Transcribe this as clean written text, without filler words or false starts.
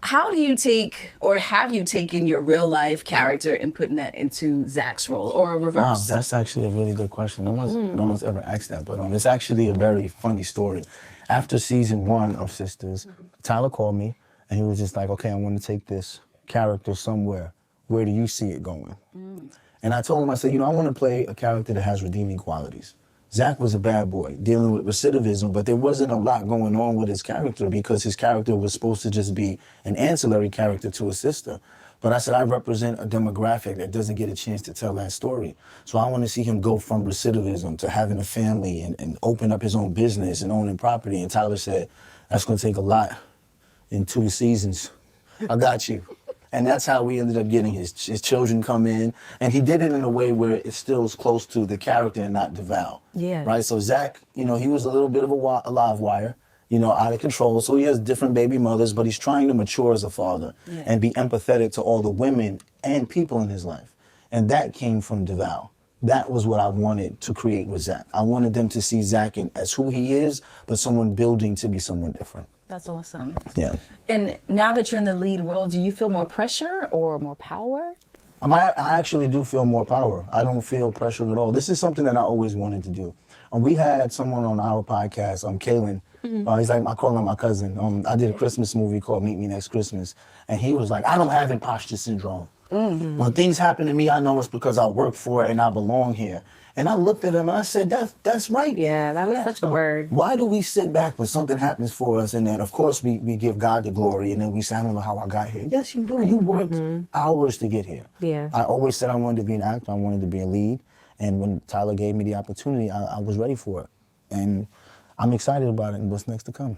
how do you take, or have you taken your real life character and putting that into Zach's role, or reverse? That's actually a really good question. No one's ever asked that, but it's actually a very funny story. After season 1 of Sisters, Tyler called me and he was just like, okay, I want to take this character somewhere. Where do you see it going? And I told him, I said, I want to play a character that has redeeming qualities. Zach was a bad boy dealing with recidivism, but there wasn't a lot going on with his character because his character was supposed to just be an ancillary character to his sister. But I said, I represent a demographic that doesn't get a chance to tell that story. So I want to see him go from recidivism to having a family and open up his own business and owning property. And Tyler said, that's going to take a lot in 2 seasons. I got you. And that's how we ended up getting his children come in. And he did it in a way where it still is close to the character and not Devale. Yeah. Right? So Zach, he was a little bit of a live wire, out of control. So he has different baby mothers, but he's trying to mature as a father and be empathetic to all the women and people in his life. And that came from Devale. That was what I wanted to create with Zach. I wanted them to see Zach as who he is, but someone building to be someone different. That's awesome. Yeah. And now that you're in the lead role, do you feel more pressure or more power? I actually do feel more power. I don't feel pressure at all. This is something that I always wanted to do. We had someone on our podcast, Kaylin. He's like, I call him my cousin. I did a Christmas movie called Meet Me Next Christmas. And he was like, I don't have imposter syndrome. When things happen to me, I know it's because I work for it and I belong here. And I looked at him and I said, that's right. Yeah, that was such a word. Why do we sit back when something happens for us and then, of course, we give God the glory and then we say, I don't know how I got here. Yes, you do. You worked hours to get here. Yeah. I always said I wanted to be an actor. I wanted to be a lead. And when Tyler gave me the opportunity, I was ready for it. And I'm excited about it and what's next to come.